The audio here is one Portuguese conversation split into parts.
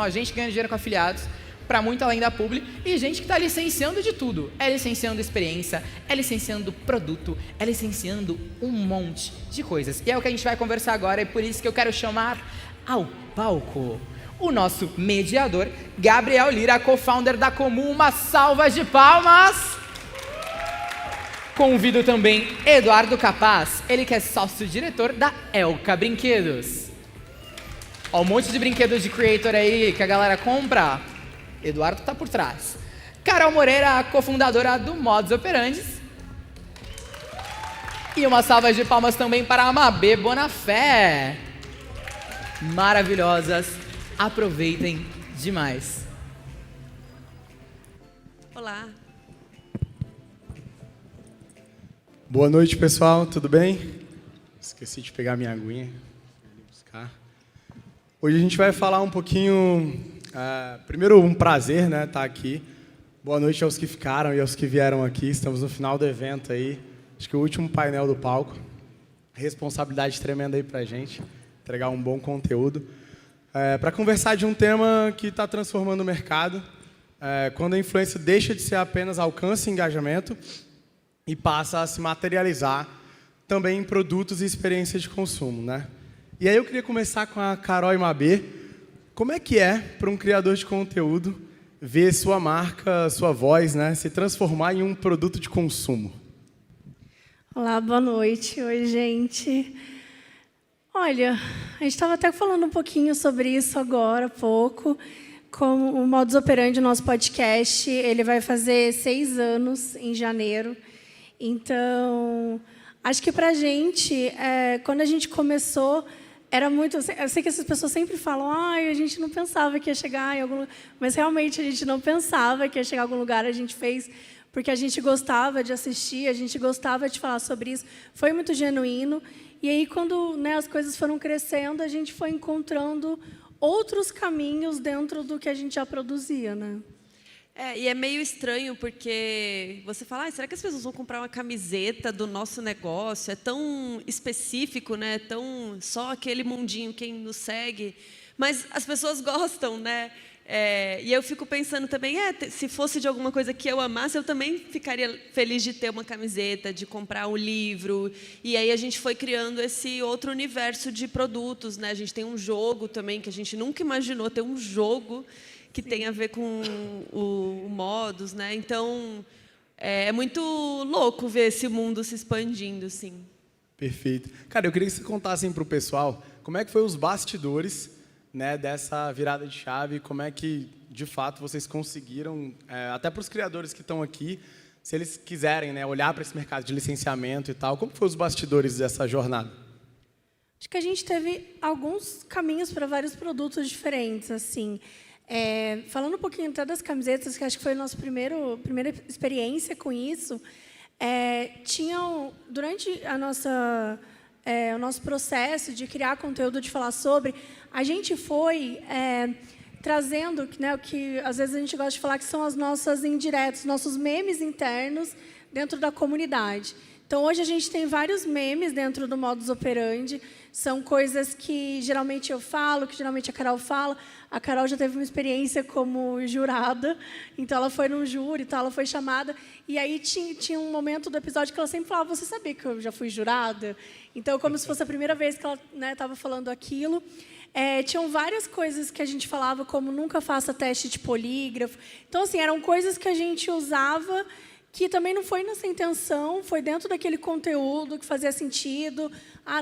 A gente ganha dinheiro com afiliados para muito além da publi e gente que está licenciando de tudo. É licenciando experiência, é licenciando produto, é licenciando um monte de coisas. E é o que a gente vai conversar agora, e por isso que eu quero chamar ao palco o nosso mediador, Gabriel Lira, co-founder da Comum. Uma salva de palmas! Convido também Eduardo Capaz, ele que é sócio-diretor da Elka Brinquedos. Ó, um monte de brinquedos de creator aí que a galera compra. Eduardo tá por trás. Carol Moreira, cofundadora do Modus Operandi. E uma salva de palmas também para a Mabê Bonafé. Maravilhosas. Aproveitem demais. Olá. Boa noite, pessoal. Tudo bem? Esqueci de pegar minha aguinha. Vou buscar. Hoje a gente vai falar um pouquinho... primeiro, um prazer, né, estar aqui. Boa noite aos que ficaram e aos que vieram aqui. Estamos no final do evento aí. Acho que o último painel do palco. Responsabilidade tremenda aí pra gente. Entregar um bom conteúdo. Para conversar de um tema que está transformando o mercado. Quando a influência deixa de ser apenas alcance e engajamento e passa a se materializar também em produtos e experiências de consumo, né? E aí eu queria começar com a Carol e Mabê. Como é que é para um criador de conteúdo ver sua marca, sua voz, né, se transformar em um produto de consumo? Olá, boa noite. Oi, gente. Olha, a gente estava até falando um pouquinho sobre isso agora há pouco. Com o Modus Operandi, nosso podcast, ele vai fazer 6 anos em janeiro. Então, acho que para a gente, quando a gente começou, era muito... Eu sei que essas pessoas sempre falam, a gente não pensava que ia chegar em algum lugar. Mas, realmente, a gente não pensava que ia chegar em algum lugar. A gente fez porque a gente gostava de assistir, a gente gostava de falar sobre isso. Foi muito genuíno. E aí, quando, né, as coisas foram crescendo, a gente foi encontrando outros caminhos dentro do que a gente já produzia, né? E é meio estranho, porque você fala, será que as pessoas vão comprar uma camiseta do nosso negócio? É tão específico, né? Tão só aquele mundinho, quem nos segue. Mas as pessoas gostam, né? E eu fico pensando também, se fosse de alguma coisa que eu amasse, eu também ficaria feliz de ter uma camiseta, de comprar um livro. E aí a gente foi criando esse outro universo de produtos, né? A gente tem um jogo também, que a gente nunca imaginou ter um jogo que tem a ver com o Modus, né? Então, é muito louco ver esse mundo se expandindo, assim. Perfeito. Cara, eu queria que você contassem para o pessoal como é que foi os bastidores, né, dessa virada de chave, como é que, de fato, vocês conseguiram, até para os criadores que estão aqui, se eles quiserem, né, olhar para esse mercado de licenciamento e tal, como foram os bastidores dessa jornada? Acho que a gente teve alguns caminhos para vários produtos diferentes, assim. Falando um pouquinho até das camisetas, que acho que foi a nossa primeira experiência com isso, durante o nosso processo de criar conteúdo, de falar sobre, a gente foi trazendo, né, o que às vezes a gente gosta de falar que são as nossas indiretas, nossos memes internos dentro da comunidade. Então, hoje a gente tem vários memes dentro do Modus Operandi. São coisas que geralmente eu falo, que geralmente a Carol fala. A Carol já teve uma experiência como jurada, então ela foi num júri, então ela foi chamada. E aí tinha um momento do episódio que ela sempre falava, você sabia que eu já fui jurada? Então, como se fosse a primeira vez que ela estava falando aquilo. Tinham várias coisas que a gente falava, como nunca faça teste de polígrafo. Então, assim, eram coisas que a gente usava que também não foi nessa intenção, foi dentro daquele conteúdo que fazia sentido.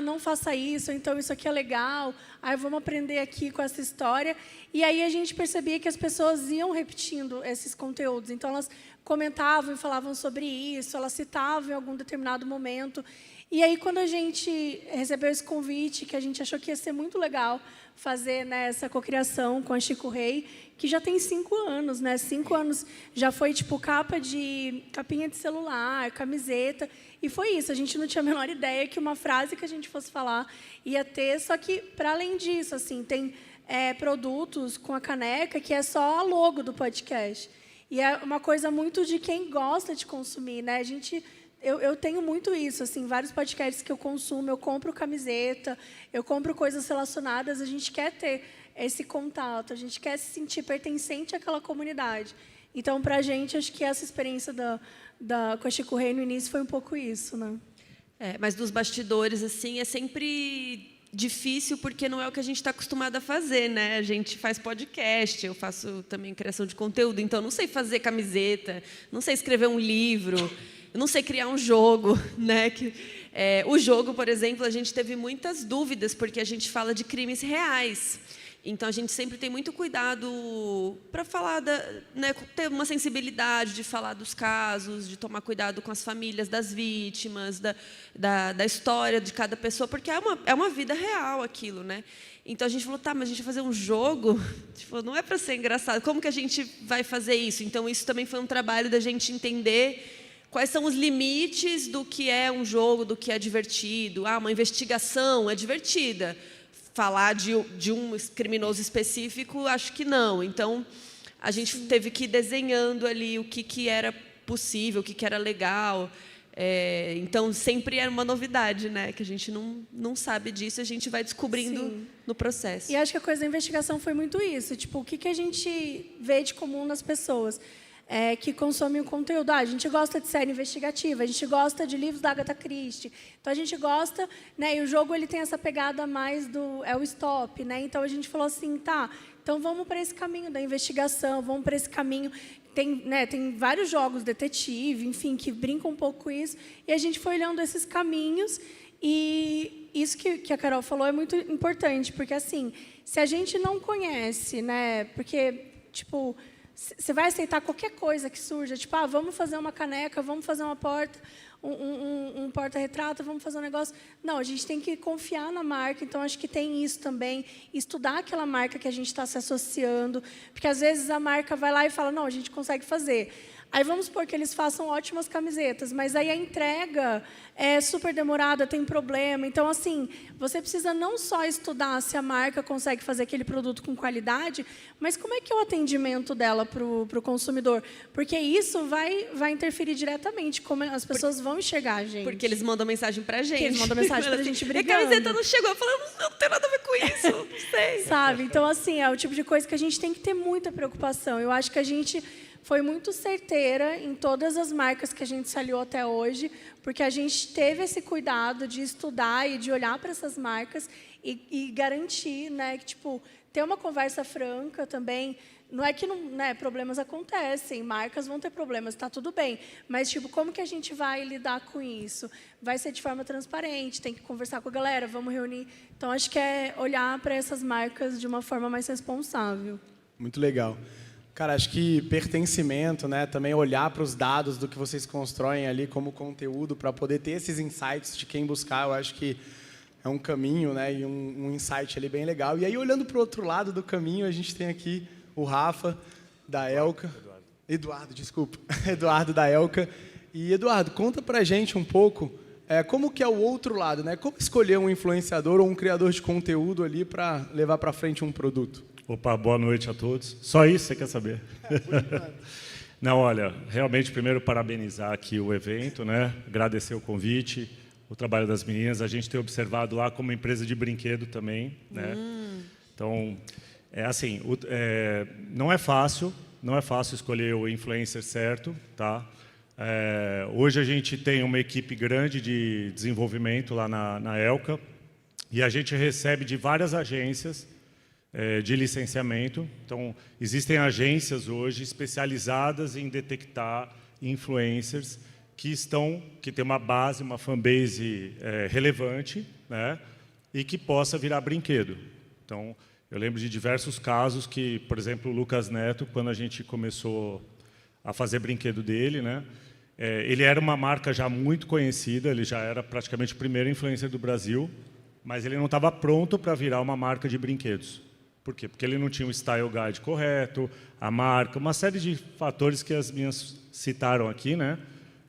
Não faça isso, então isso aqui é legal. Vamos aprender aqui com essa história. E aí a gente percebia que as pessoas iam repetindo esses conteúdos. Então, elas comentavam e falavam sobre isso, elas citavam em algum determinado momento. E aí, quando a gente recebeu esse convite, que a gente achou que ia ser muito legal fazer, né, essa cocriação com a Chico Rei, que já tem 5 anos, né? 5 anos já foi tipo capinha de celular, camiseta, e foi isso. A gente não tinha a menor ideia que uma frase que a gente fosse falar ia ter, só que para além disso, assim, tem produtos com a caneca que é só a logo do podcast. E é uma coisa muito de quem gosta de consumir, né? Eu tenho muito isso, assim, vários podcasts que eu consumo, eu compro camiseta, eu compro coisas relacionadas, a gente quer ter esse contato, a gente quer se sentir pertencente àquela comunidade. Então, para a gente, acho que essa experiência com a Chico Rei no início foi um pouco isso, né? Mas dos bastidores, assim, é sempre difícil porque não é o que a gente está acostumado a fazer, né? A gente faz podcast, eu faço também criação de conteúdo, então não sei fazer camiseta, não sei escrever um livro, eu não sei criar um jogo, né? O jogo, por exemplo, a gente teve muitas dúvidas porque a gente fala de crimes reais. Então, a gente sempre tem muito cuidado para falar, né, ter uma sensibilidade de falar dos casos, de tomar cuidado com as famílias das vítimas, da história de cada pessoa, porque é uma vida real aquilo, né? Então, a gente falou, tá, mas a gente vai fazer um jogo? Tipo, não é para ser engraçado. Como que a gente vai fazer isso? Então, isso também foi um trabalho da gente entender quais são os limites do que é um jogo, do que é divertido. Uma investigação é divertida. Falar de um criminoso específico, acho que não. Então, a gente teve que ir desenhando ali o que era possível, o que era legal. Então, sempre é uma novidade, né? Que a gente não sabe disso, a gente vai descobrindo no processo. E acho que a coisa da investigação foi muito isso. Tipo, o que a gente vê de comum nas pessoas que consomem o conteúdo. A gente gosta de série investigativa, a gente gosta de livros da Agatha Christie. Então, a gente gosta, né? E o jogo ele tem essa pegada mais o stop, né? Então, a gente falou assim, tá, então vamos para esse caminho da investigação, vamos para esse caminho. Tem vários jogos, detetive, enfim, que brincam um pouco com isso. E a gente foi olhando esses caminhos. E isso que a Carol falou é muito importante, porque, assim, se a gente não conhece, né? Porque, tipo, você vai aceitar qualquer coisa que surja, tipo, vamos fazer uma caneca, vamos fazer uma porta, um porta-retrato, vamos fazer um negócio. Não, a gente tem que confiar na marca, então acho que tem isso também, estudar aquela marca que a gente está se associando, porque às vezes a marca vai lá e fala, não, a gente consegue fazer. Aí vamos supor que eles façam ótimas camisetas, mas aí a entrega é super demorada, tem problema. Então, assim, você precisa não só estudar se a marca consegue fazer aquele produto com qualidade, mas como é que é o atendimento dela para o consumidor. Porque isso vai interferir diretamente, como as pessoas vão enxergar a gente. Porque eles mandam mensagem para a gente. Eles mandam mensagem para a gente brigando. E a camiseta não chegou. Eu falei, não tem nada a ver com isso, não sei. Sabe? Então, assim, é o tipo de coisa que a gente tem que ter muita preocupação. Eu acho que a gente foi muito certeira em todas as marcas que a gente se aliou até hoje, porque a gente teve esse cuidado de estudar e de olhar para essas marcas e garantir, né, que, tipo, ter uma conversa franca também. Não é que problemas acontecem, marcas vão ter problemas, está tudo bem. Mas, tipo, como que a gente vai lidar com isso? Vai ser de forma transparente, tem que conversar com a galera, vamos reunir. Então, acho que é olhar para essas marcas de uma forma mais responsável. Muito legal. Cara, acho que pertencimento, né, também olhar para os dados do que vocês constroem ali como conteúdo para poder ter esses insights de quem buscar, eu acho que é um caminho, né, e um insight ali bem legal. E aí, olhando para o outro lado do caminho, a gente tem aqui o Rafa, da Elka. Eduardo, desculpa. Eduardo, da Elka. E, Eduardo, conta para a gente um pouco como que é o outro lado, né? Como escolher um influenciador ou um criador de conteúdo ali para levar para frente um produto? Opa, boa noite a todos. Só isso você quer saber? Não, olha, realmente, primeiro, parabenizar aqui o evento, né? Agradecer o convite, o trabalho das meninas. A gente tem observado lá como empresa de brinquedo também, né? Então, assim, não é fácil escolher o influencer certo, tá? Hoje a gente tem uma equipe grande de desenvolvimento lá na Elka e a gente recebe de várias agências de licenciamento. Então, existem agências hoje especializadas em detectar influencers que têm uma base, uma fanbase relevante, né, e que possa virar brinquedo. Então, eu lembro de diversos casos que, por exemplo, o Lucas Neto, quando a gente começou a fazer brinquedo dele, né, ele era uma marca já muito conhecida, ele já era praticamente o primeiro influencer do Brasil, mas ele não estava pronto para virar uma marca de brinquedos. Por quê? Porque ele não tinha o style guide correto, a marca, uma série de fatores que as minhas citaram aqui, né?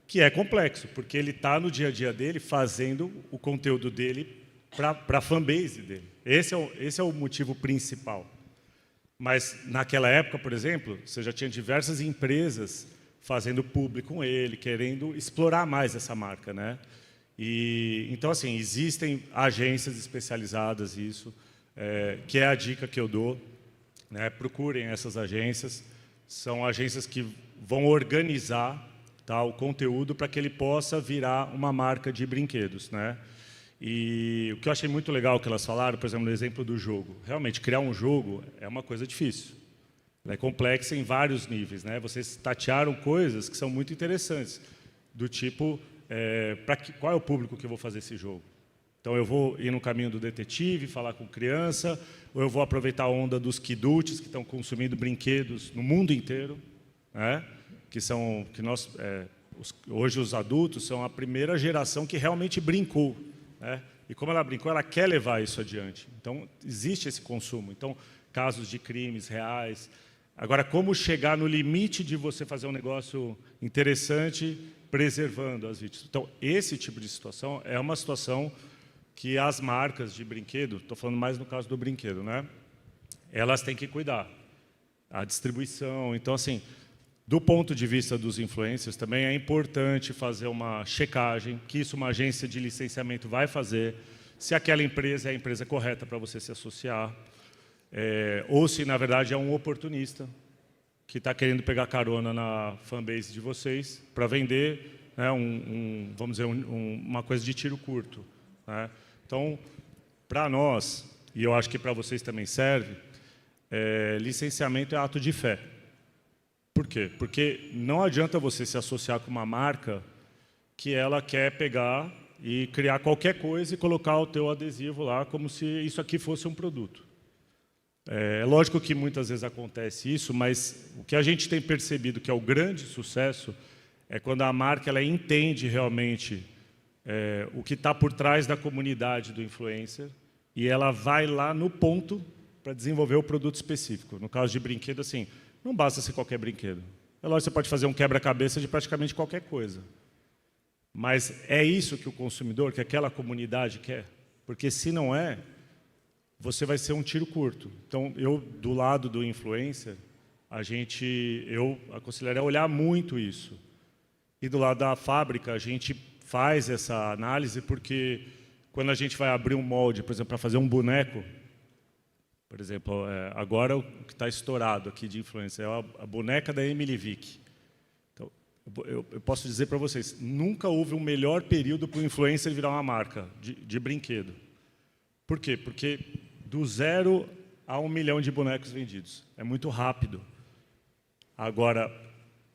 Que é complexo, porque ele está no dia a dia dele fazendo o conteúdo dele para a fanbase dele. Esse é o motivo principal. Mas, naquela época, por exemplo, você já tinha diversas empresas fazendo publi com ele, querendo explorar mais essa marca, né? Então, assim, existem agências especializadas nisso. que é a dica que eu dou, né? Procurem essas agências. São agências que vão organizar, tá, o conteúdo para que ele possa virar uma marca de brinquedos, né? E o que eu achei muito legal que elas falaram, por exemplo, no exemplo do jogo. Realmente, criar um jogo é uma coisa difícil. Ela é complexa em vários níveis, né? Vocês tatearam coisas que são muito interessantes, do tipo, qual é o público que eu vou fazer esse jogo? Então, eu vou ir no caminho do detetive, falar com criança, ou eu vou aproveitar a onda dos kidults, que estão consumindo brinquedos no mundo inteiro, né? Hoje os adultos são a primeira geração que realmente brincou, né? E como ela brincou, ela quer levar isso adiante. Então, existe esse consumo. Então, casos de crimes reais. Agora, como chegar no limite de você fazer um negócio interessante, preservando as vítimas? Então, esse tipo de situação é uma situação que as marcas de brinquedo, estou falando mais no caso do brinquedo, né? Elas têm que cuidar. A distribuição. Então, assim, do ponto de vista dos influencers, também é importante fazer uma checagem, que isso uma agência de licenciamento vai fazer, se aquela empresa é a empresa correta para você se associar, ou se, na verdade, é um oportunista que está querendo pegar carona na fanbase de vocês para vender, né, vamos dizer, uma coisa de tiro curto, né? Então, para nós, e eu acho que para vocês também serve, licenciamento é ato de fé. Por quê? Porque não adianta você se associar com uma marca que ela quer pegar e criar qualquer coisa e colocar o teu adesivo lá como se isso aqui fosse um produto. É lógico que muitas vezes acontece isso, mas o que a gente tem percebido que é o grande sucesso é quando a marca ela entende realmente o que está por trás da comunidade do influencer e ela vai lá no ponto para desenvolver o produto específico. No caso de brinquedo, assim, não basta ser qualquer brinquedo. É lógico que você pode fazer um quebra-cabeça de praticamente qualquer coisa. Mas é isso que o consumidor, que aquela comunidade quer? Porque se não é, você vai ser um tiro curto. Então, eu, do lado do influencer, eu aconselharia a olhar muito isso. E do lado da fábrica, a gente faz essa análise porque quando a gente vai abrir um molde, por exemplo, para fazer um boneco, por exemplo, agora o que está estourado aqui de influência é a boneca da Emily Vick. Então, eu posso dizer para vocês, nunca houve um melhor período para o influencer virar uma marca de brinquedo. Por quê? Porque do 0 a 1 milhão de bonecos vendidos. É muito rápido. Agora,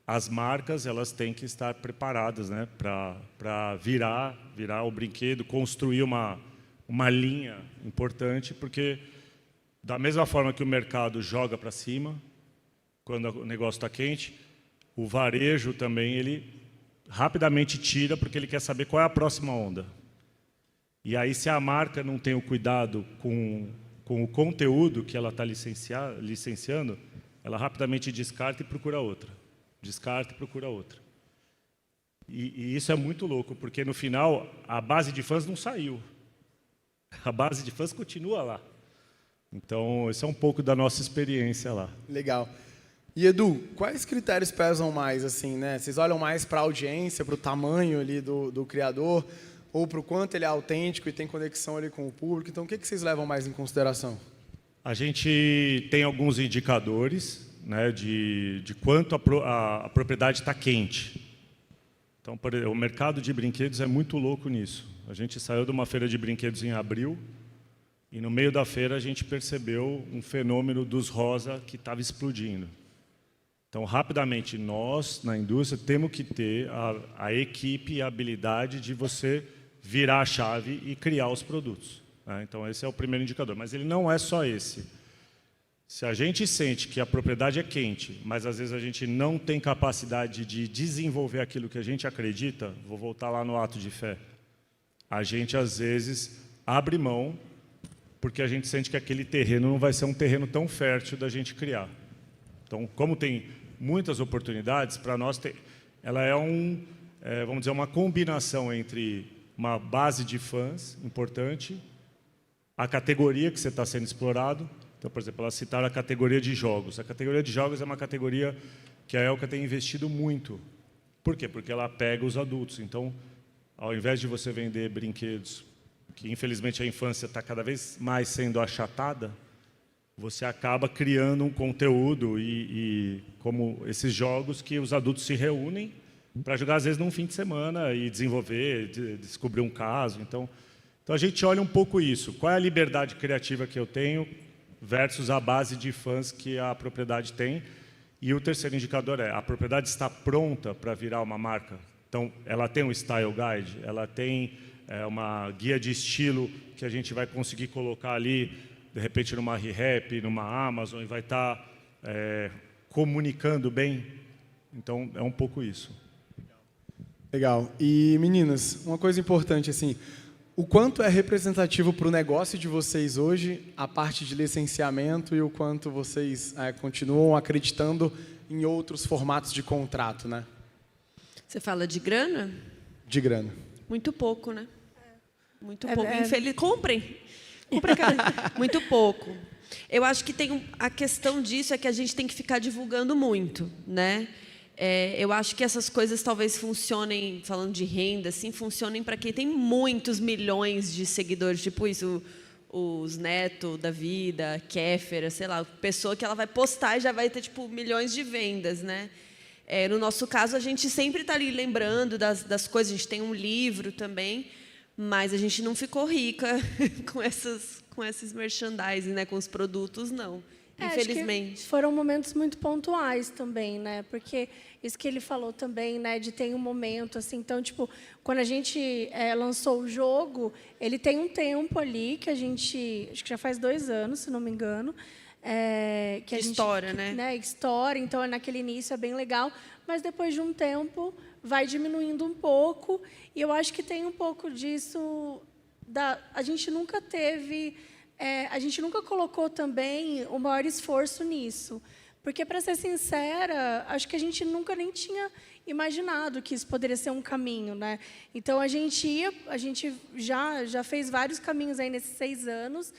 as marcas elas têm que estar preparadas, né, para virar o brinquedo, construir uma linha importante, porque da mesma forma que o mercado joga para cima, quando o negócio está quente, o varejo também ele rapidamente tira, porque ele quer saber qual é a próxima onda. E aí, se a marca não tem o cuidado com o conteúdo que ela está licenciando, ela rapidamente descarta e procura outra. Descarta e procura outra. E isso é muito louco, porque no final a base de fãs não saiu. A base de fãs continua lá. Então, esse é um pouco da nossa experiência lá. Legal. E Edu, quais critérios pesam mais, assim, né? Vocês olham mais para a audiência, para o tamanho ali do criador, ou para o quanto ele é autêntico e tem conexão ali com o público? Então, o que vocês levam mais em consideração? A gente tem alguns indicadores, né, de quanto a propriedade está quente. Então, o mercado de brinquedos é muito louco nisso. A gente saiu de uma feira de brinquedos em abril e no meio da feira a gente percebeu um fenômeno dos rosa que estava explodindo. Então, rapidamente, nós, na indústria, temos que ter a equipe e a habilidade de você virar a chave e criar os produtos, né? Então, esse é o primeiro indicador. Mas ele não é só esse. Se a gente sente que a propriedade é quente, mas às vezes a gente não tem capacidade de desenvolver aquilo que a gente acredita, vou voltar lá no ato de fé, a gente às vezes abre mão porque a gente sente que aquele terreno não vai ser um terreno tão fértil da gente criar. Então, como tem muitas oportunidades, para nós ela é vamos dizer, uma combinação entre uma base de fãs importante, a categoria que você está sendo explorado. Então, por exemplo, elas citaram a categoria de jogos. A categoria de jogos é uma categoria que a Elka tem investido muito. Por quê? Porque ela pega os adultos. Então, ao invés de você vender brinquedos que infelizmente a infância está cada vez mais sendo achatada, você acaba criando um conteúdo e como esses jogos que os adultos se reúnem para jogar, às vezes, num fim de semana e desenvolver, descobrir um caso. Então, a gente olha um pouco isso. Qual é a liberdade criativa que eu tenho versus a base de fãs que a propriedade tem? E o terceiro indicador é, a propriedade está pronta para virar uma marca? Então, ela tem um style guide, ela tem uma guia de estilo que a gente vai conseguir colocar ali, de repente, numa ReHap, numa Amazon, e vai estar comunicando bem. Então, é um pouco isso. Legal. E, meninas, uma coisa importante, assim, o quanto é representativo para o negócio de vocês hoje a parte de licenciamento e o quanto vocês continuam acreditando em outros formatos de contrato, né? Você fala de grana? De grana. Muito pouco, né? Muito pouco. Comprem. Comprem muito pouco. Eu acho que a questão disso é que a gente tem que ficar divulgando muito, né? Eu acho que essas coisas talvez funcionem, falando de renda, assim, funcionem para quem tem muitos milhões de seguidores, tipo isso, os Neto da vida, Kéfera, sei lá, pessoa que ela vai postar e já vai ter tipo milhões de vendas, né? No nosso caso, a gente sempre está ali lembrando das coisas, a gente tem um livro também, mas a gente não ficou rica com esses merchandising, né, com os produtos, não. Infelizmente. Acho que foram momentos muito pontuais também, né? Porque isso que ele falou também, né? De ter um momento, assim. Então, tipo, quando a gente lançou o jogo, ele tem um tempo ali que a gente... Acho que já faz 2 anos, se não me engano. Que a gente, estoura, né? Estoura. Então, naquele início é bem legal. Mas, depois de um tempo, vai diminuindo um pouco. E eu acho que tem um pouco disso... A gente nunca teve... a gente nunca colocou também o maior esforço nisso. Porque, para ser sincera, acho que a gente nunca nem tinha imaginado que isso poderia ser um caminho, né? Então, a gente já fez vários caminhos aí nesses 6 anos.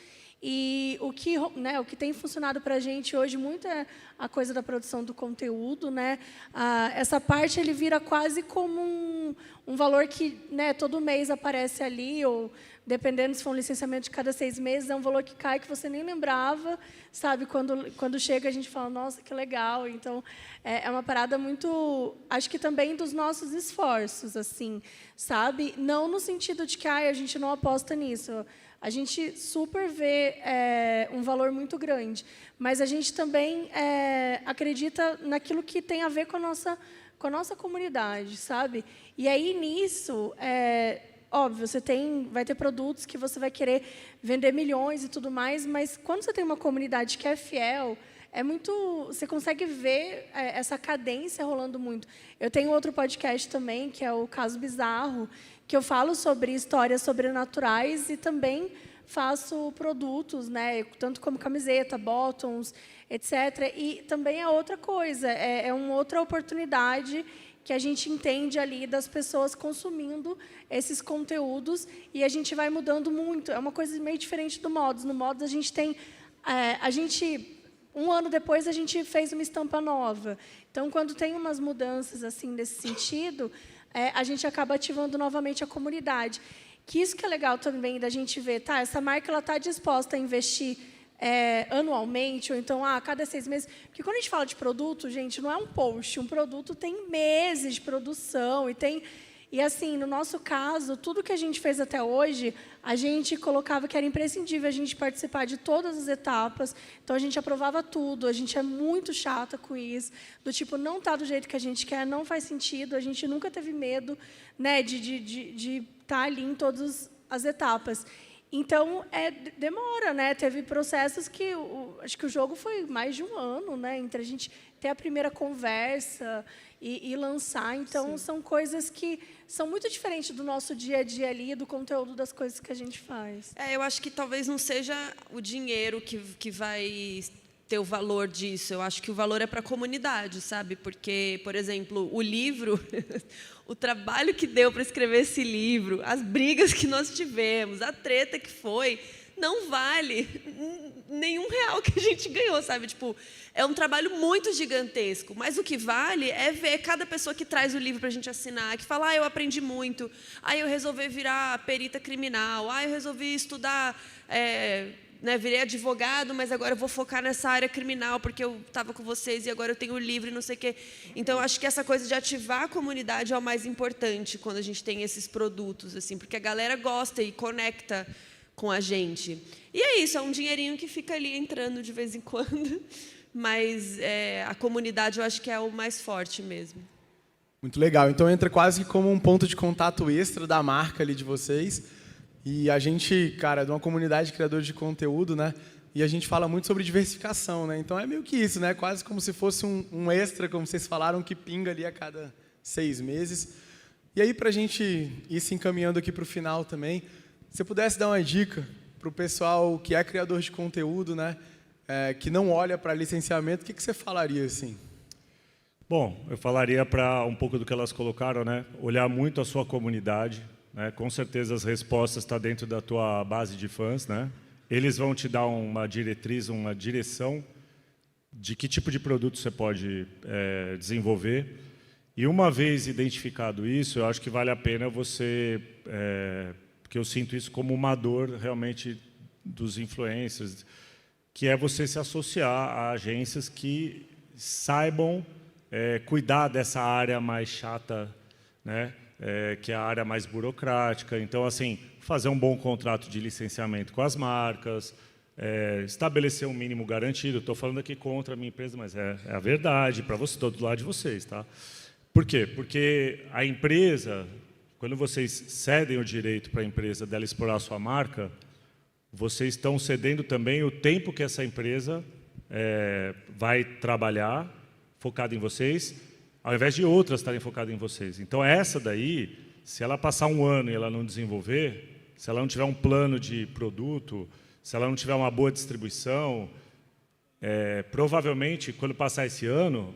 E o que tem funcionado para a gente hoje muito é a coisa da produção do conteúdo, né? Essa parte ele vira quase como um valor que, né, todo mês aparece ali, ou dependendo se for um licenciamento de cada 6 meses, é um valor que cai que você nem lembrava, sabe? Quando chega a gente fala, nossa, que legal. Então, é uma parada muito, acho que também dos nossos esforços, assim, sabe? Não no sentido de que a gente não aposta nisso. A gente super vê um valor muito grande, mas a gente também acredita naquilo que tem a ver com a nossa comunidade, sabe? E aí, nisso, óbvio, vai ter produtos que você vai querer vender milhões e tudo mais, mas quando você tem uma comunidade que é fiel, você consegue ver essa cadência rolando muito. Eu tenho outro podcast também, que é o Caso Bizarro, que eu falo sobre histórias sobrenaturais e também faço produtos, né, tanto como camiseta, bottoms, etc. E também é outra coisa, é uma outra oportunidade que a gente entende ali das pessoas consumindo esses conteúdos e a gente vai mudando muito. É uma coisa meio diferente do Modos. No Modos, a gente tem... um ano depois, a gente fez uma estampa nova. Então, quando tem umas mudanças assim nesse sentido, a gente acaba ativando novamente a comunidade. Que isso que é legal também da gente ver, tá? Essa marca está disposta a investir anualmente, ou então a cada 6 meses. Porque quando a gente fala de produto, gente, não é um post. Um produto tem meses de produção e assim, no nosso caso, tudo que a gente fez até hoje, a gente colocava que era imprescindível a gente participar de todas as etapas. Então, a gente aprovava tudo. A gente é muito chata com isso. Do tipo, não está do jeito que a gente quer, não faz sentido. A gente nunca teve medo, né, de estar ali em todas as etapas. Então, demora, né? Teve processos que... acho que o jogo foi mais de 1 ano, né? Entre a gente ter a primeira conversa e lançar. Então, sim, são coisas que são muito diferentes do nosso dia a dia ali, do conteúdo das coisas que a gente faz. Eu acho que talvez não seja o dinheiro que vai ter o valor disso. Eu acho que o valor é para a comunidade, sabe? Porque, por exemplo, o livro, o trabalho que deu para escrever esse livro, as brigas que nós tivemos, a treta que foi, não vale nenhum real que a gente ganhou, sabe? Tipo, é um trabalho muito gigantesco, mas o que vale é ver cada pessoa que traz o livro para a gente assinar, que fala, eu aprendi muito, eu resolvi virar perita criminal, eu resolvi estudar, virei advogado, mas agora eu vou focar nessa área criminal, porque eu estava com vocês e agora eu tenho o livro e não sei o quê. Então, eu acho que essa coisa de ativar a comunidade é o mais importante quando a gente tem esses produtos, assim, porque a galera gosta e conecta com a gente. E é isso, é um dinheirinho que fica ali entrando de vez em quando, mas a comunidade eu acho que é o mais forte mesmo. Muito legal. Então entra quase como um ponto de contato extra da marca ali de vocês. E a gente, cara, é de uma comunidade de criadores de conteúdo, né? E a gente fala muito sobre diversificação, né? Então é meio que isso, né? Quase como se fosse um extra, como vocês falaram, que pinga ali a cada 6 meses. E aí, para a gente ir se encaminhando aqui para o final também, se você pudesse dar uma dica para o pessoal que é criador de conteúdo, né? Que não olha para licenciamento, o que você falaria assim? Bom, eu falaria para um pouco do que elas colocaram, né? Olhar muito a sua comunidade, né? Com certeza as respostas estão dentro da tua base de fãs, né? Eles vão te dar uma diretriz, uma direção de que tipo de produto você pode desenvolver. E uma vez identificado isso, eu acho que vale a pena você, porque eu sinto isso como uma dor realmente dos influencers, que é você se associar a agências que saibam cuidar dessa área mais chata, né? Que é a área mais burocrática. Então, assim, fazer um bom contrato de licenciamento com as marcas, estabelecer um mínimo garantido. Estou falando aqui contra a minha empresa, mas é a verdade, para você, todo lado de vocês. Tá? Por quê? Porque a empresa, quando vocês cedem o direito para a empresa dela explorar a sua marca, vocês estão cedendo também o tempo que essa empresa vai trabalhar focada em vocês, ao invés de outras estarem focadas em vocês. Então, essa daí, se ela passar um ano e ela não desenvolver, se ela não tiver um plano de produto, se ela não tiver uma boa distribuição, provavelmente, quando passar esse ano,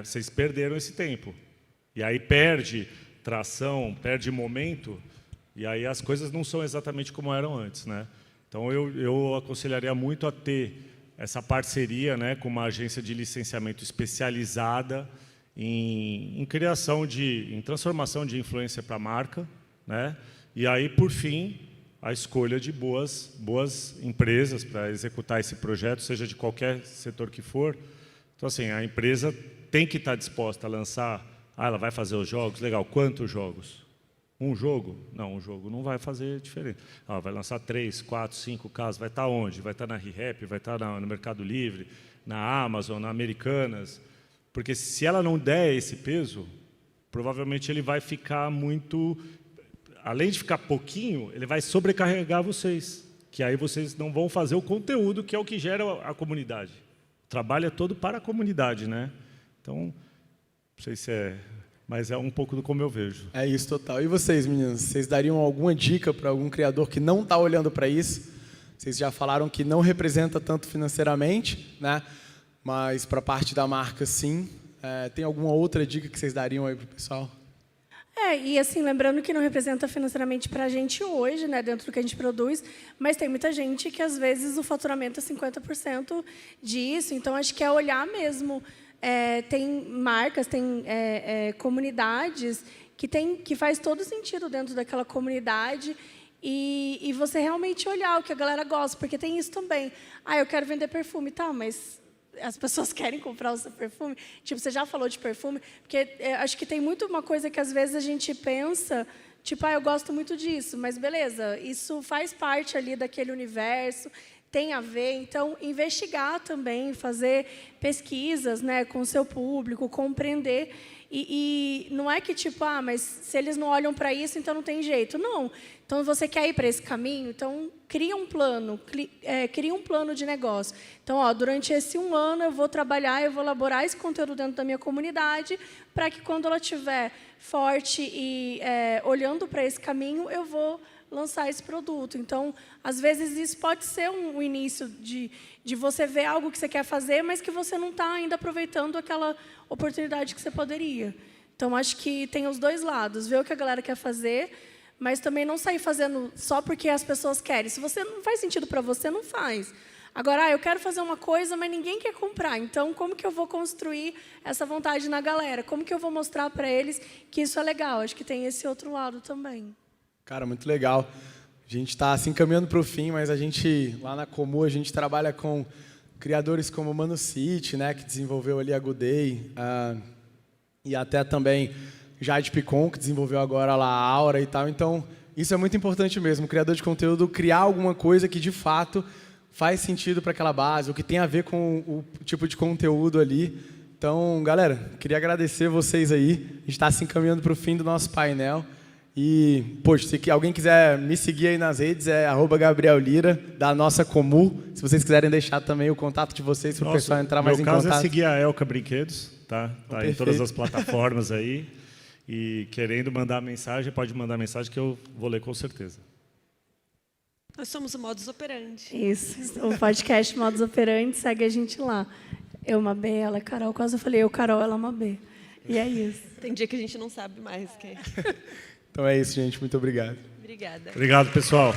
vocês perderam esse tempo. E aí perde tração, perde momento, e aí as coisas não são exatamente como eram antes, né? Então, eu aconselharia muito a ter essa parceria, né, com uma agência de licenciamento especializada em criação em transformação de influência para a marca, né? E aí, por fim, a escolha de boas empresas para executar esse projeto, seja de qualquer setor que for. Então, assim, a empresa tem que estar disposta a lançar. Ela vai fazer os jogos, legal. Quantos jogos? Um jogo? Não, um jogo não vai fazer diferença. Vai lançar 3, 4, 5 casos. Vai estar onde? Vai estar na ReHap, vai estar no Mercado Livre, na Amazon, na Americanas. Porque se ela não der esse peso, provavelmente ele vai ficar muito... Além de ficar pouquinho, ele vai sobrecarregar vocês. Que aí vocês não vão fazer o conteúdo, que é o que gera a comunidade. O trabalho é todo para a comunidade, né? Então, não sei se mas é um pouco do como eu vejo. É isso, total. E vocês, meninas? Vocês dariam alguma dica para algum criador que não está olhando para isso? Vocês já falaram que não representa tanto financeiramente, né? Mas para a parte da marca, sim. Tem alguma outra dica que vocês dariam aí para o pessoal? E assim, lembrando que não representa financeiramente para a gente hoje, né, dentro do que a gente produz, mas tem muita gente que, às vezes, o faturamento é 50% disso. Então, acho que é olhar mesmo... tem marcas, tem comunidades que faz todo sentido dentro daquela comunidade e você realmente olhar o que a galera gosta, porque tem isso também. Eu quero vender perfume, tá, mas as pessoas querem comprar o seu perfume? Tipo, você já falou de perfume? Porque acho que tem muito uma coisa que, às vezes, a gente pensa, tipo, eu gosto muito disso, mas beleza, isso faz parte ali daquele universo, tem a ver, então, investigar também, fazer pesquisas, né, com o seu público, compreender. E não é que, tipo, mas se eles não olham para isso, então não tem jeito. Não. Então, você quer ir para esse caminho? Então, cria um plano de negócio. Então, durante esse 1 ano, eu vou trabalhar, eu vou elaborar esse conteúdo dentro da minha comunidade, para que, quando ela estiver forte e olhando para esse caminho, eu vou lançar esse produto. Então, às vezes, isso pode ser um início de você ver algo que você quer fazer, mas que você não está ainda aproveitando aquela oportunidade que você poderia. Então, acho que tem os dois lados. Ver o que a galera quer fazer, mas também não sair fazendo só porque as pessoas querem. Se você não faz sentido para você, não faz. Agora, eu quero fazer uma coisa, mas ninguém quer comprar. Então, como que eu vou construir essa vontade na galera? Como que eu vou mostrar para eles que isso é legal? Acho que tem esse outro lado também. Cara, muito legal. A gente está se encaminhando para o fim, mas a gente, lá na Comu, a gente trabalha com criadores como o Mano City, né, que desenvolveu ali a Good Day, e até também Jade Picon, que desenvolveu agora lá a Aura e tal. Então, isso é muito importante mesmo, o criador de conteúdo criar alguma coisa que, de fato, faz sentido para aquela base, ou que tem a ver com o tipo de conteúdo ali. Então, galera, queria agradecer vocês aí. A gente está se encaminhando para o fim do nosso painel. E, poxa, se alguém quiser me seguir aí nas redes, é @GabrielLira, da nossa Comu. Se vocês quiserem deixar também o contato de vocês para o pessoal entrar mais em contato. Meu caso é seguir a Elka Brinquedos, tá? Tá em todas as plataformas aí. E querendo mandar mensagem, pode mandar mensagem que eu vou ler com certeza. Nós somos o Modus Operandi. Isso, o podcast Modus Operandi, segue a gente lá. Eu, Mabê, ela é Carol. Quase eu falei, eu, Carol, ela, Mabê. E é isso. Tem dia que a gente não sabe mais quem. Então é isso, gente. Muito obrigado. Obrigada. Obrigado, pessoal.